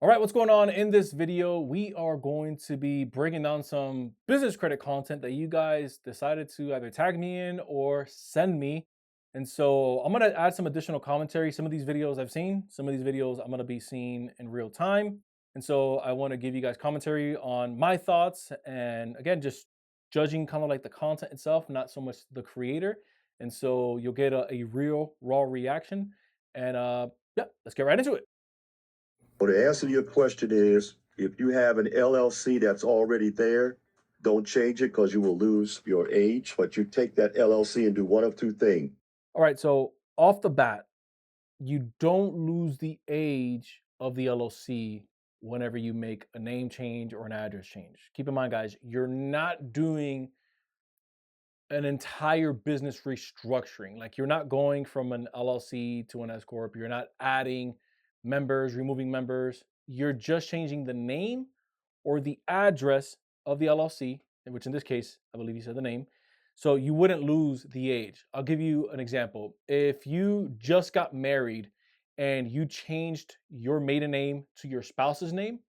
All right, what's going on? In this video, we are going to be breaking down some business credit content that you guys decided to either tag me in or send me. And so I'm going to add some additional commentary. Some of these videos I've seen, some of these videos I'm going to be seeing in real time. And so I want to give you guys commentary on my thoughts and again, just judging kind of like the content itself, not so much the creator. And so you'll get a real raw reaction. And yeah, let's get right into it. Well, the answer to your question is if you have an LLC that's already there, don't change it because you will lose your age. But you take that LLC and do one of two things. All right, so off the bat, you don't lose the age of the LLC whenever you make a name change or an address change. Keep in mind, guys, you're not doing an entire business restructuring. Like you're not going from an LLC to an S corp. You're not adding members, removing members. You're just changing the name or the address of the LLC, which in this case, I believe you said the name. So you wouldn't lose the age. I'll give you an example. If you just got married and you changed your maiden name to your spouse's name,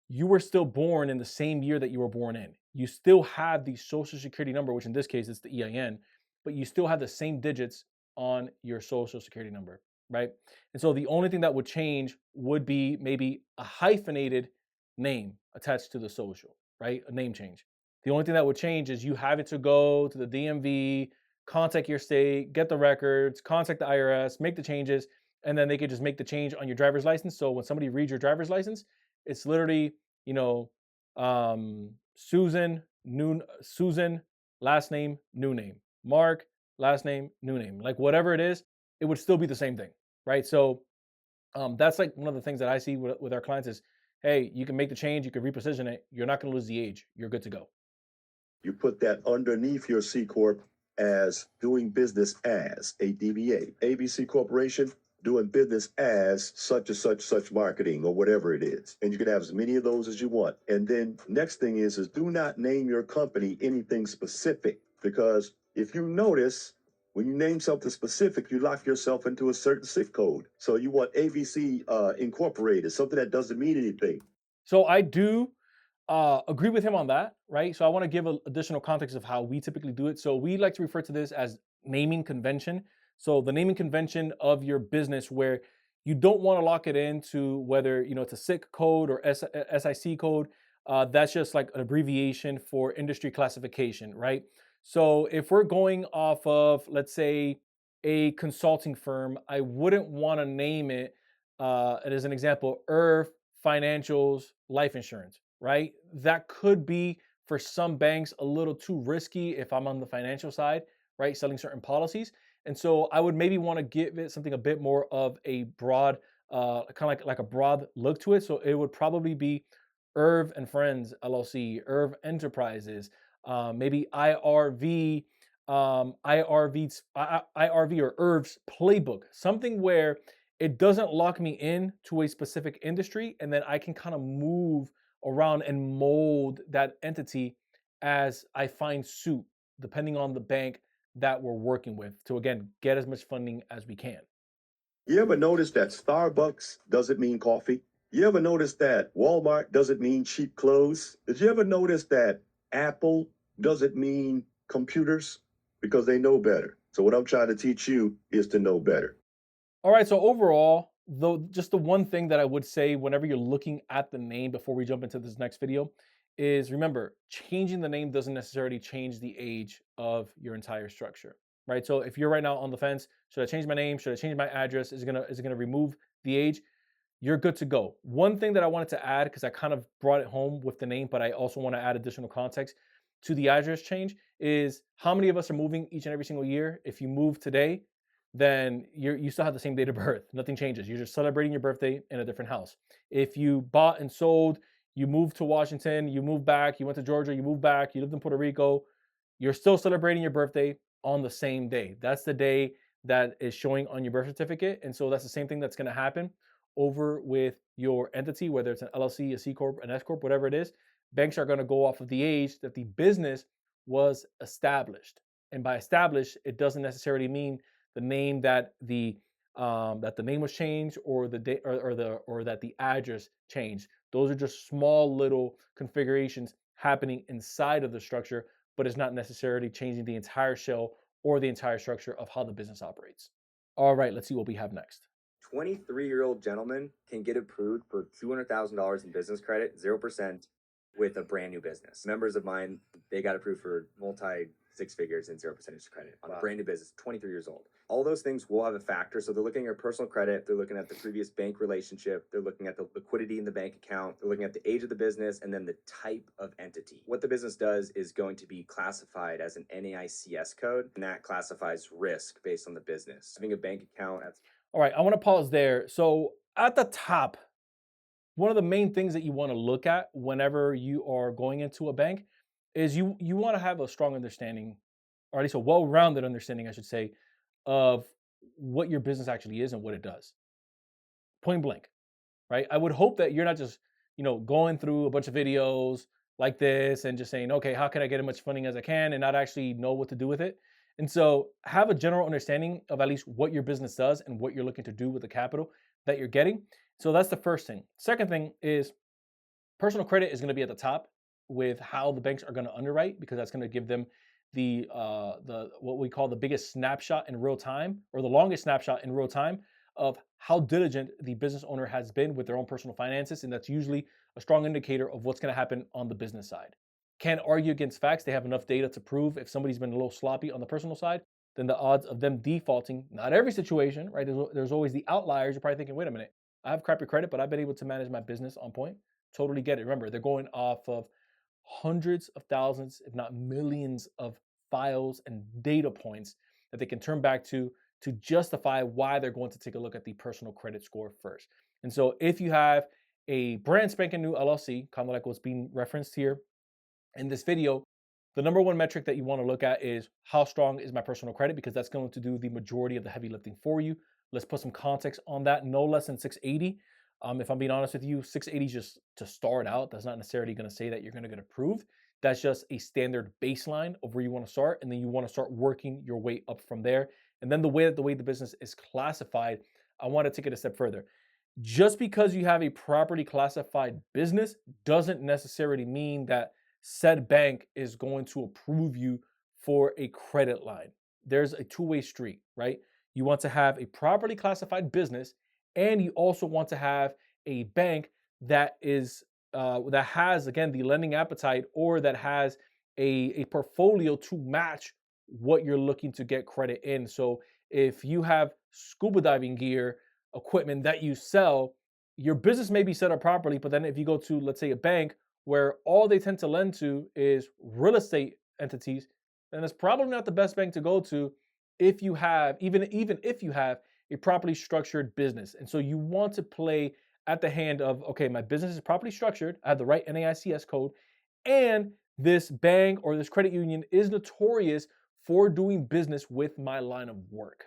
you were still born in the same year that you were born in. You still have the social security number, which in this case is the EIN, but you still have the same digits on your social security number, right? And so the only thing that would change would be maybe a hyphenated name attached to the social, right? A name change. The only thing that would change is you having to go to the DMV, contact your state, get the records, contact the IRS, make the changes, and then they could just make the change on your driver's license. So when somebody reads your driver's license, it's literally, you know, Susan, last name, new name. Mark, last name, new name. Like whatever it is, it would still be the same thing, right? So that's like one of the things that I see with our clients is, hey, you can make the change, you can reposition it. You're not going to lose the age. You're good to go. You put that underneath your C Corp as doing business as a DBA. ABC Corporation doing business as such and such marketing or whatever it is. And you can have as many of those as you want. And then next thing is do not name your company anything specific because if you notice when you name something specific, you lock yourself into a certain zip code. So you want ABC Incorporated, something that doesn't mean anything. So I do agree with him on that, right? So I want to give additional context of how we typically do it. So we like to refer to this as naming convention. So the naming convention of your business, where you don't want to lock it into whether it's a SIC code or SIC code. That's just like an abbreviation for industry classification, right? So if we're going off of, let's say, a consulting firm, I wouldn't want to name it, as an example, Earth Financials Life Insurance, right? That could be for some banks a little too risky if I'm on the financial side, right? Selling certain policies. And so I would maybe want to give it something a bit more of a broad, kind of like a broad look to it. So it would probably be Irv and Friends LLC, Irv Enterprises, maybe IRV, IRV or Irv's Playbook, something where it doesn't lock me in to a specific industry, and then I can kind of move around and mold that entity as I find suit, depending on the bank that we're working with, to again get as much funding as we can. You ever notice that Starbucks doesn't mean coffee? You ever notice that Walmart doesn't mean cheap clothes? Did you ever notice that Apple doesn't mean computers? Because they know better. So what I'm trying to teach you is to know better. All right, so overall, though, just the one thing that I would say whenever you're looking at the name before we jump into this next video is remember, changing the name doesn't necessarily change the age of your entire structure, right? So if you're right now on the fence, should I change my name? Should I change my address? Is it gonna remove the age? You're good to go. One thing that I wanted to add, because I kind of brought it home with the name, but I also want to add additional context to the address change is how many of us are moving each and every single year? If you move today, then you still have the same date of birth. Nothing changes. You're just celebrating your birthday in a different house. If you bought and sold, you moved to Washington, you moved back, you went to Georgia, you moved back, you lived in Puerto Rico, you're still celebrating your birthday on the same day. That's the day that is showing on your birth certificate. And so that's the same thing that's going to happen over with your entity, whether it's an LLC, a C Corp, an S Corp, whatever it is. Banks are going to go off of the age that the business was established. And by established, it doesn't necessarily mean the name that the that the name was changed or the date or that the address changed. Those are just small little configurations happening inside of the structure, but it's not necessarily changing the entire shell or the entire structure of how the business operates. All right, let's see what we have next. 23-year-old gentleman can get approved for $200,000 in business credit, 0% with a brand new business. Members of mine, they got approved for multi six figures and 0% credit on a brand new business, 23 years old. All those things will have a factor. So they're looking at your personal credit, they're looking at the previous bank relationship, they're looking at the liquidity in the bank account, they're looking at the age of the business, and then the type of entity. What the business does is going to be classified as an NAICS code, and that classifies risk based on the business. Having a bank account, that's All right, I want to pause there. So at the top, one of the main things that you want to look at whenever you are going into a bank is you want to have a strong understanding, or at least a well-rounded understanding, I should say, of what your business actually is and what it does. Point blank, right? I would hope that you're not just, going through a bunch of videos like this and just saying, okay, how can I get as much funding as I can and not actually know what to do with it? And so have a general understanding of at least what your business does and what you're looking to do with the capital that you're getting. So that's the first thing. Second thing is personal credit is going to be at the top with how the banks are going to underwrite, because that's going to give them the what we call the biggest snapshot in real time, or the longest snapshot in real time, of how diligent the business owner has been with their own personal finances, and that's usually a strong indicator of what's going to happen on the business side. Can't argue against facts. They have enough data to prove if somebody's been a little sloppy on the personal side, then the odds of them defaulting, not every situation, right? There's always the outliers. You're probably thinking, wait a minute, I have crappy credit, but I've been able to manage my business on point. Totally get it. Remember, they're going off of hundreds of thousands, if not millions, of files and data points that they can turn back to justify why they're going to take a look at the personal credit score first. And so if you have a brand spanking new LLC, kind of like what's being referenced here in this video, the number one metric that you want to look at is how strong is my personal credit, because that's going to do the majority of the heavy lifting for you. Let's put some context on that. No less than 680. If I'm being honest with you, 680 is just to start out. That's not necessarily going to say that you're going to get approved. That's just a standard baseline of where you want to start, and then you want to start working your way up from there. And then the way the business is classified, I want to take it a step further. Just because you have a properly classified business doesn't necessarily mean that said bank is going to approve you for a credit line. There's a two-way street, right? You want to have a properly classified business, and you also want to have a bank that is that has, again, the lending appetite, or that has a portfolio to match what you're looking to get credit in. So if you have scuba diving gear equipment that you sell, your business may be set up properly, but then if you go to, let's say, a bank where all they tend to lend to is real estate entities, then it's probably not the best bank to go to if you have, even if you have a properly structured business. And so you want to play at the hand of, okay, my business is properly structured, I have the right NAICS code, and this bank or this credit union is notorious for doing business with my line of work.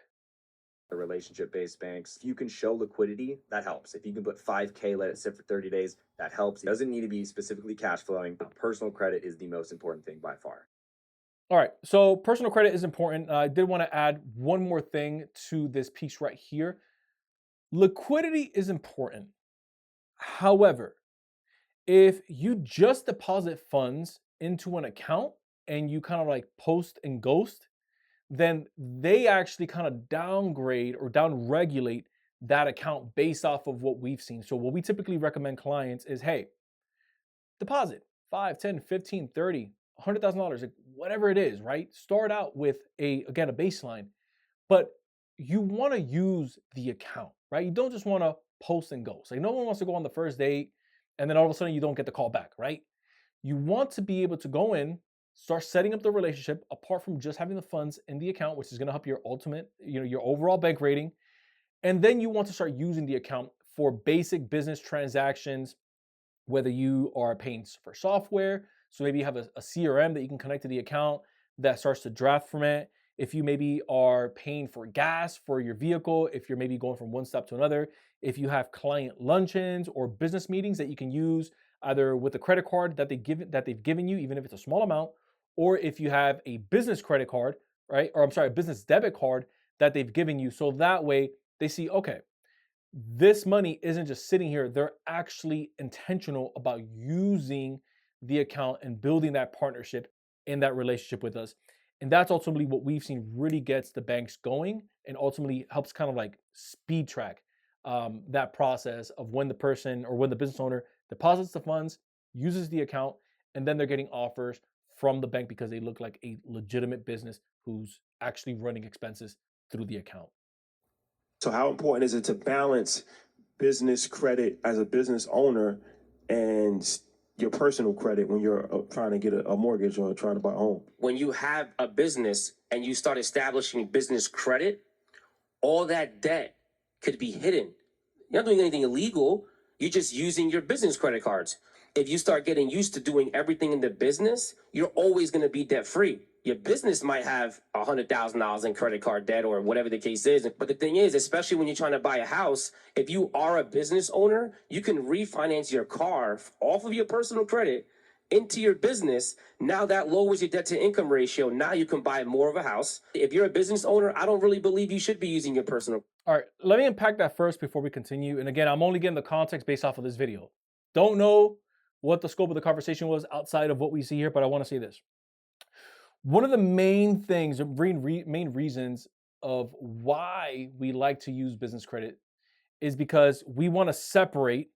the relationship-based banks. If you can show liquidity, that helps. If you can put 5K, let it sit for 30 days, that helps. It doesn't need to be specifically cash flowing, but personal credit is the most important thing by far. All right, so personal credit is important. I did want to add one more thing to this piece right here. Liquidity is important. However, if you just deposit funds into an account and you kind of like post and ghost, then they actually kind of downgrade or downregulate that account based off of what we've seen. So what we typically recommend clients is, hey, deposit 5, 10, 15, 30, $100,000, like whatever it is, right? Start out with a baseline, but you want to use the account, right? You don't just want to post and go. So no one wants to go on the first date and then all of a sudden you don't get the call back, right? You want to be able to go in, start setting up the relationship apart from just having the funds in the account, which is going to help your ultimate, your overall bank rating. And then you want to start using the account for basic business transactions, whether you are paying for software. So maybe you have a CRM that you can connect to the account that starts to draft from it. If you maybe are paying for gas for your vehicle, if you're maybe going from one stop to another, if you have client luncheons or business meetings that you can use either with a credit card that they've given you, even if it's a small amount, or if you have a business credit card, right? Or I'm sorry, a business debit card that they've given you. So that way they see, okay, this money isn't just sitting here. They're actually intentional about using the account and building that partnership in that relationship with us. And that's ultimately what we've seen really gets the banks going and ultimately helps kind of like speed track that process of when the person or when the business owner deposits the funds, uses the account, and then they're getting offers from the bank because they look like a legitimate business who's actually running expenses through the account. So how important is it to balance business credit as a business owner and your personal credit when you're trying to get a mortgage or trying to buy a home? When you have a business and you start establishing business credit, all that debt could be hidden. You're not doing anything illegal. You're just using your business credit cards. If you start getting used to doing everything in the business, you're always going to be debt free. Your business might have $100,000 in credit card debt or whatever the case is. But the thing is, especially when you're trying to buy a house, if you are a business owner, you can refinance your car off of your personal credit into your business. Now that lowers your debt to income ratio. Now you can buy more of a house. If you're a business owner, I don't really believe you should be using your personal. All right, let me unpack that first before we continue. And again, I'm only getting the context based off of this video. Don't know what the scope of the conversation was outside of what we see here, but I want to say this. One of the main things, main reasons of why we like to use business credit is because we want to separate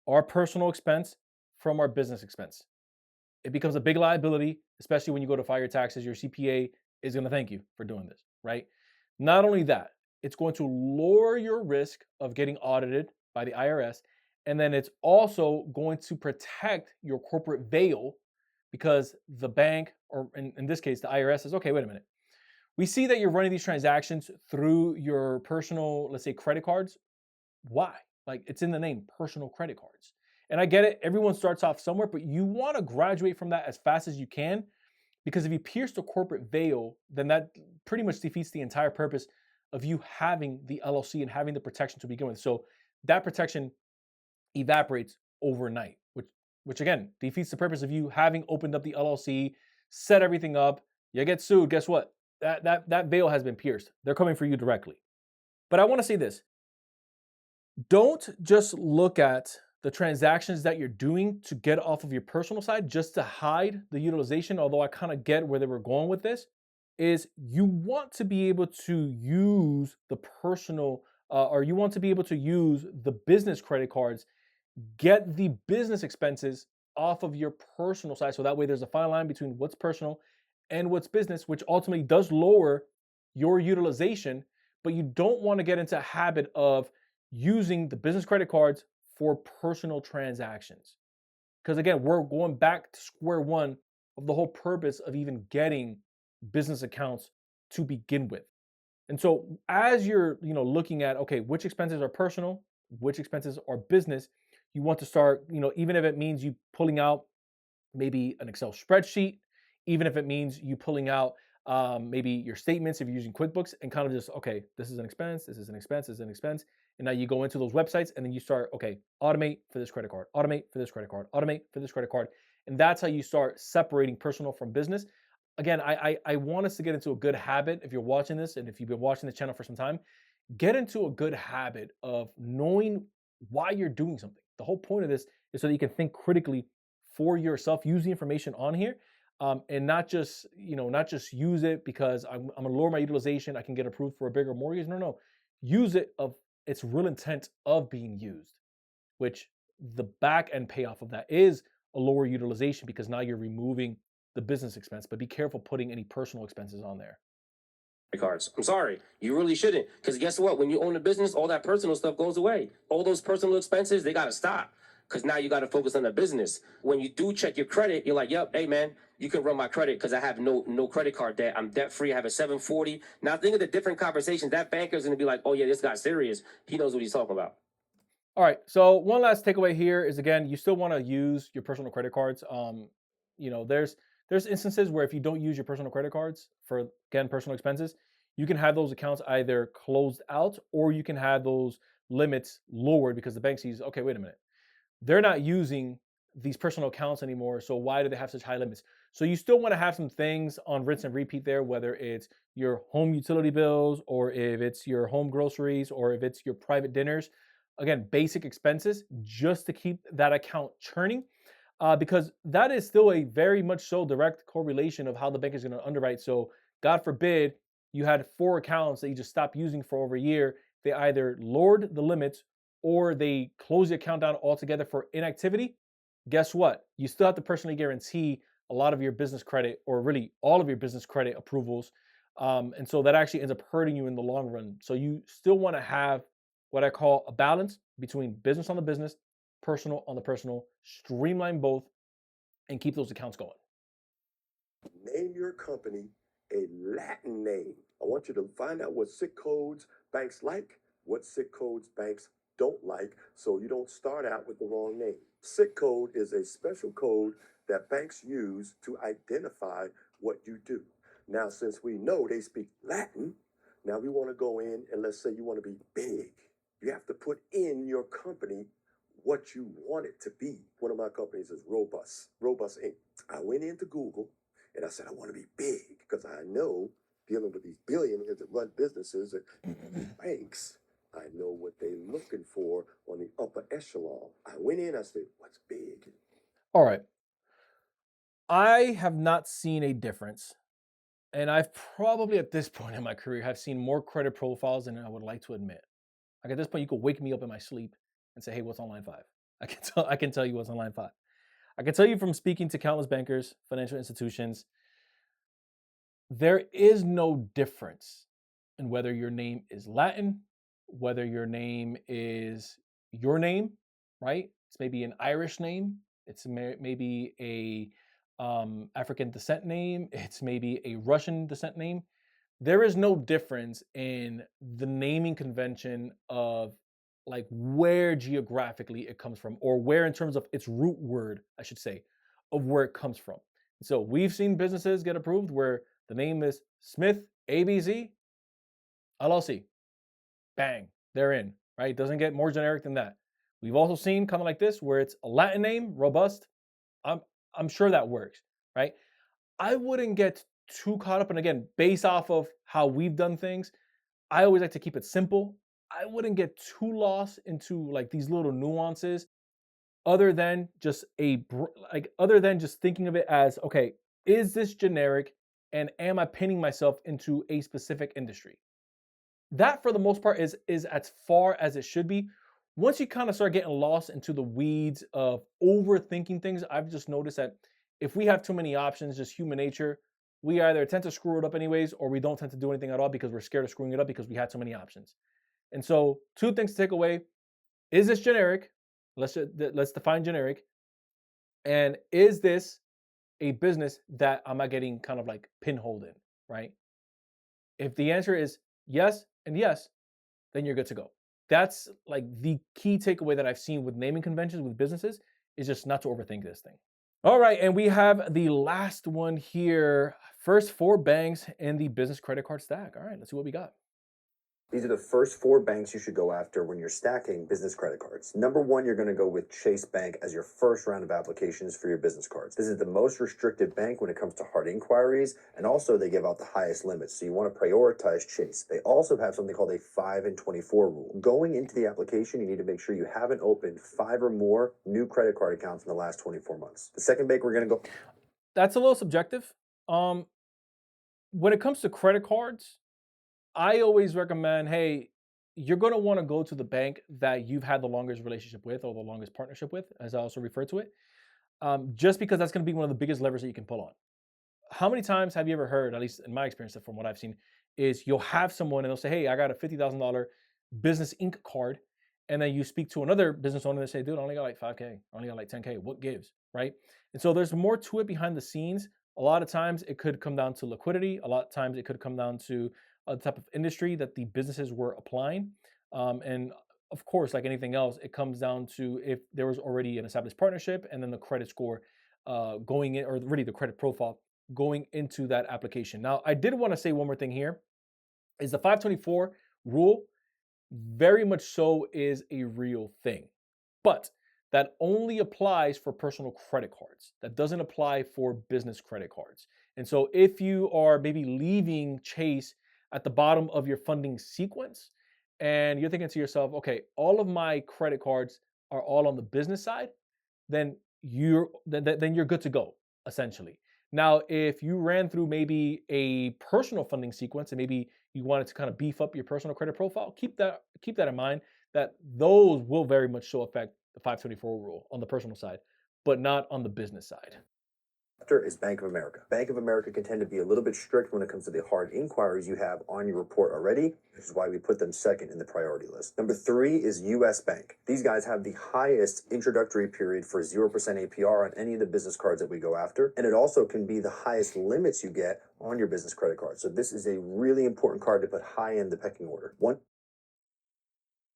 our personal expense from our business expense. It becomes a big liability, especially when you go to file your taxes. Your CPA is going to thank you for doing this, right? Not only that, it's going to lower your risk of getting audited by the IRS. And then it's also going to protect your corporate veil because the bank, or in this case, the IRS says, okay, wait a minute. We see that you're running these transactions through your personal, let's say, credit cards. Why? Like, it's in the name, personal credit cards. And I get it. Everyone starts off somewhere, but you want to graduate from that as fast as you can, because if you pierce the corporate veil, then that pretty much defeats the entire purpose of you having the LLC and having the protection to begin with. So that protection evaporates overnight, which again defeats the purpose of you having opened up the LLC, set everything up. You get sued. Guess what? That veil has been pierced. They're coming for you directly. But I want to say this: don't just look at the transactions that you're doing to get off of your personal side just to hide the utilization. Although I kind of get where they were going with this, is you want to be able to use the personal or you want to be able to use the business credit cards, get the business expenses off of your personal side. So that way there's a fine line between what's personal and what's business, which ultimately does lower your utilization. But you don't want to get into a habit of using the business credit cards for personal transactions. Because again, we're going back to square one of the whole purpose of even getting business accounts to begin with. And so as you're, looking at, okay, which expenses are personal, which expenses are business, you want to start, even if it means you pulling out maybe an Excel spreadsheet, even if it means you pulling out maybe your statements if you're using QuickBooks, and kind of just, okay, this is an expense, this is an expense, this is an expense. And now you go into those websites and then you start, okay, automate for this credit card, automate for this credit card, automate for this credit card. And that's how you start separating personal from business. Again, I want us to get into a good habit. If you're watching this and if you've been watching the channel for some time, get into a good habit of knowing why you're doing something. The whole point of this is so that you can think critically for yourself, use the information on here, and not just use it because I'm gonna lower my utilization, I can get approved for a bigger mortgage. No, use it of its real intent of being used, which the back end payoff of that is a lower utilization because now you're removing the business expense. But be careful putting any personal expenses on there. Cards. I'm sorry, you really shouldn't. Because guess what? When you own a business, all that personal stuff goes away. All those personal expenses, they got to stop. Because now you got to focus on the business. When you do check your credit, you're like, yep, hey man, you can run my credit because I have no credit card debt. I'm debt free. I have a 740. Now think of the different conversations. That banker is going to be like, oh yeah, this guy's serious. He knows what he's talking about. All right. So one last takeaway here is, again, you still want to use your personal credit cards. There's instances where if you don't use your personal credit cards for, again, personal expenses, you can have those accounts either closed out or you can have those limits lowered because the bank sees, okay, wait a minute, they're not using these personal accounts anymore. So why do they have such high limits? So you still want to have some things on rinse and repeat there, whether it's your home utility bills or if it's your home groceries or if it's your private dinners. Again, basic expenses just to keep that account churning. Because that is still a very much so direct correlation of how the bank is going to underwrite. So, God forbid, you had 4 accounts that you just stopped using for over a year. They either lowered the limits or they close the account down altogether for inactivity. Guess what? You still have to personally guarantee a lot of your business credit, or really all of your business credit approvals. And so that actually ends up hurting you in the long run. So, you still want to have what I call a balance between business on the business, personal on the personal, streamline both, and keep those accounts going. Name your company a Latin name. I want you to find out what SIC codes banks like, what SIC codes banks don't like, so you don't start out with the wrong name. SIC code is a special code that banks use to identify what you do. Now, since we know they speak Latin, now we want to go in and let's say you want to be big. You have to put in your company what you want it to be. One of my companies is Robust Inc. I went into Google and I said, I want to be big because I know dealing with these billionaires that run businesses and banks, I know what they're looking for on the upper echelon. I went in, I said, what's big? All right. I have not seen a difference. And I've probably at this point in my career have seen more credit profiles than I would like to admit. Like at this point, you could wake me up in my sleep and say, hey, what's on line 5? I can tell you what's on line 5. I can tell you from speaking to countless bankers, financial institutions, there is no difference in whether your name is Latin, whether your name is your name, right? It's maybe an Irish name. It's maybe a African descent name. It's maybe a Russian descent name. There is no difference in the naming convention of like where geographically it comes from, or where in terms of its root word, I should say, of where it comes from. So we've seen businesses get approved where the name is Smith ABC LLC. Bang, they're in, right? It doesn't get more generic than that. We've also seen kind of like this where it's a Latin name, Robust. I'm sure that works, right? I wouldn't get too caught up. And again, based off of how we've done things, I always like to keep it simple. I wouldn't get too lost into like these little nuances other than just other than just thinking of it as, okay, is this generic and am I pinning myself into a specific industry? That for the most part is as far as it should be. Once you kind of start getting lost into the weeds of overthinking things, I've just noticed that if we have too many options, just human nature, we either tend to screw it up anyways, or we don't tend to do anything at all because we're scared of screwing it up because we had too many options. And so 2 things to take away. Is this generic? Let's define generic. And is this a business that I'm not getting kind of like pinholed in, right? If the answer is yes and yes, then you're good to go. That's like the key takeaway that I've seen with naming conventions with businesses is just not to overthink this thing. All right, and we have the last one here. First 4 banks in the business credit card stack. All right, let's see what we got. These are the first 4 banks you should go after when you're stacking business credit cards. Number 1, you're going to go with Chase Bank as your first round of applications for your business cards. This is the most restrictive bank when it comes to hard inquiries, and also they give out the highest limits, so you want to prioritize Chase. They also have something called a 5 and 24 rule. Going into the application, you need to make sure you haven't opened 5 or more new credit card accounts in the last 24 months. The second bank we're going to go... That's a little subjective. When it comes to credit cards, I always recommend, hey, you're going to want to go to the bank that you've had the longest relationship with or the longest partnership with, as I also refer to it, just because that's going to be one of the biggest levers that you can pull on. How many times have you ever heard, at least in my experience from what I've seen, is you'll have someone and they'll say, hey, I got a $50,000 Business Inc. card. And then you speak to another business owner and they say, dude, I only got like 5K, I only got like 10K. What gives, right? And so there's more to it behind the scenes. A lot of times it could come down to liquidity. A lot of times it could come down to a type of industry that the businesses were applying. And of course, like anything else, it comes down to if there was already an established partnership and then the credit score going in, or really the credit profile going into that application. Now, I did want to say one more thing here is the 524 rule very much so is a real thing. But that only applies for personal credit cards. That doesn't apply for business credit cards. And so if you are maybe leaving Chase at the bottom of your funding sequence and you're thinking to yourself, okay, all of my credit cards are all on the business side, then you're good to go, essentially. Now, if you ran through maybe a personal funding sequence and maybe you wanted to kind of beef up your personal credit profile, keep that in mind that those will very much so affect the 524 rule on the personal side, but not on the business side. After is Bank of America. Bank of America can tend to be a little bit strict when it comes to the hard inquiries you have on your report already, which is why we put them second in the priority list. Number 3 is US Bank. These guys have the highest introductory period for 0% APR on any of the business cards that we go after, and it also can be the highest limits you get on your business credit card. So this is a really important card to put high in the pecking order. One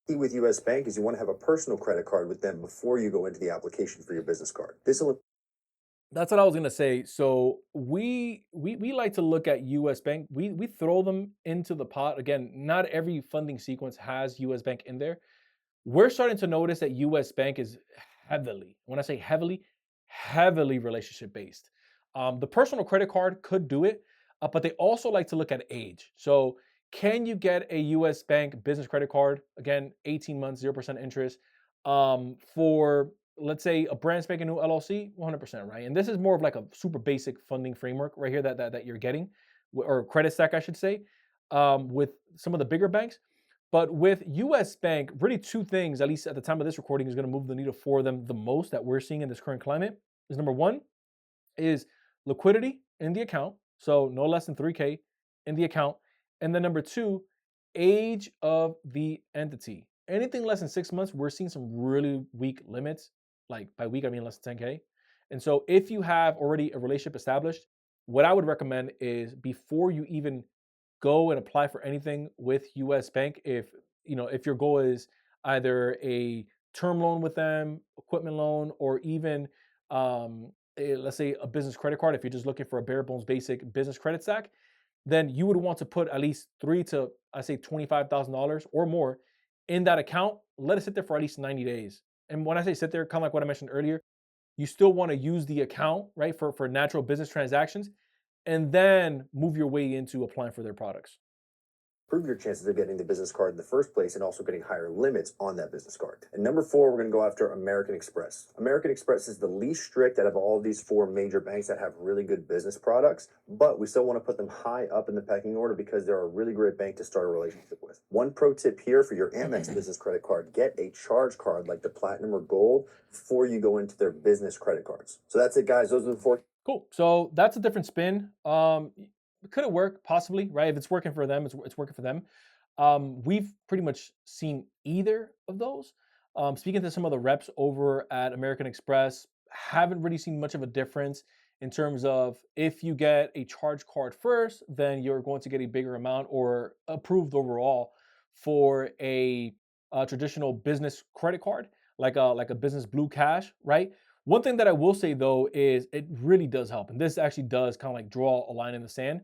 key with US Bank is you want to have a personal credit card with them before you go into the application for your business card. This will That's what I was gonna say. So we like to look at US Bank. We throw them into the pot. Again, not every funding sequence has US Bank in there. We're starting to notice that US Bank is heavily, when I say heavily, heavily relationship based. The personal credit card could do it, but they also like to look at age. So, can you get a US Bank business credit card? Again, 18 months, 0% interest, for let's say a brand spanking new LLC, 100%, right? And this is more of like a super basic funding framework right here that you're getting, or credit stack, I should say, with some of the bigger banks. But with US Bank, really two things, at least at the time of this recording, is going to move the needle for them the most that we're seeing in this current climate. Is number one is liquidity in the account. So no less than 3K in the account. And then number two, age of the entity. Anything less than 6 months, we're seeing some really weak limits. Like by week, I mean less than 10K. And so if you have already a relationship established, what I would recommend is before you even go and apply for anything with US Bank, if your goal is either a term loan with them, equipment loan, or even let's say a business credit card, if you're just looking for a bare bones basic business credit stack, then you would want to put at least three to, I say, $25,000 or more in that account. Let it sit there for at least 90 days. And when I say sit there, kind of like what I mentioned earlier, you still want to use the account, right, for natural business transactions, and then move your way into applying for their products. improve your chances of getting the business card in the first place and also getting higher limits on that business card. And number 4, we're going to go after American Express. American Express is the least strict out of all of these 4 major banks that have really good business products, but we still want to put them high up in the pecking order because they're a really great bank to start a relationship with. One pro tip here for your Amex business credit card: get a charge card like the Platinum or Gold before you go into their business credit cards. So that's it, guys. Those are the 4. Cool. So that's a different spin. Could it work? Possibly, right? If it's working for them, it's working for them. We've pretty much seen either of those. Speaking to some of the reps over at American Express, haven't really seen much of a difference in terms of if you get a charge card first, then you're going to get a bigger amount or approved overall for a traditional business credit card, like a business blue cash, right? One thing that I will say though is it really does help, and this actually does kind of like draw a line in the sand.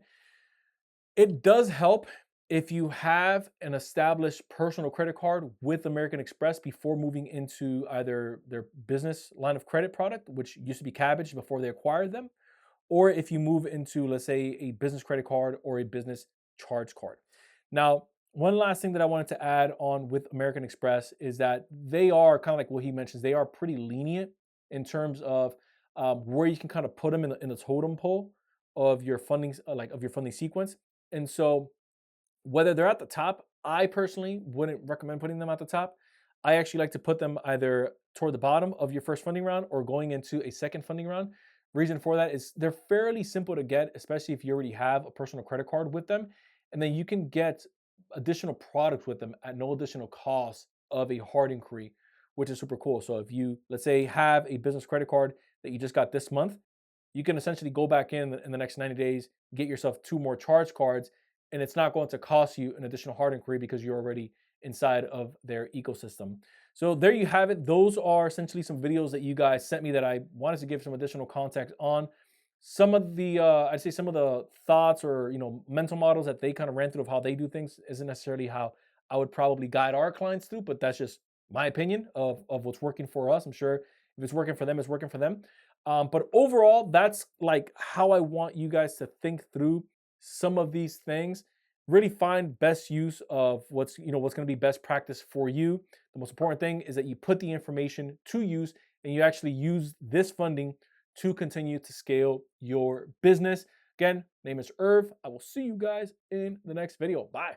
It does help if you have an established personal credit card with American Express before moving into either their business line of credit product, which used to be Cabbage before they acquired them, or if you move into, let's say, a business credit card or a business charge card. Now, one last thing that I wanted to add on with American Express is that they are kind of like what he mentions, they are pretty lenient in terms of where you can kind of put them in the totem pole of your funding, of your funding sequence. And so whether they're at the top, I personally wouldn't recommend putting them at the top. I actually like to put them either toward the bottom of your first funding round or going into a second funding round. Reason for that is they're fairly simple to get, especially if you already have a personal credit card with them. And then you can get additional products with them at no additional cost of a hard inquiry, which is super cool. So if you, let's say, have a business credit card that you just got this month, you can essentially go back in the next 90 days, get yourself 2 more charge cards, and it's not going to cost you an additional hard inquiry because you're already inside of their ecosystem. So there you have it. Those are essentially some videos that you guys sent me that I wanted to give some additional context on. Some of the, I'd say some of the thoughts or, mental models that they kind of ran through of how they do things isn't necessarily how I would probably guide our clients through, but that's just my opinion of what's working for us. I'm sure if it's working for them, it's working for them. But overall, that's like how I want you guys to think through some of these things. Really find best use of what's going to be best practice for you. The most important thing is that you put the information to use and you actually use this funding to continue to scale your business. Again, name is Irv. I will see you guys in the next video. Bye.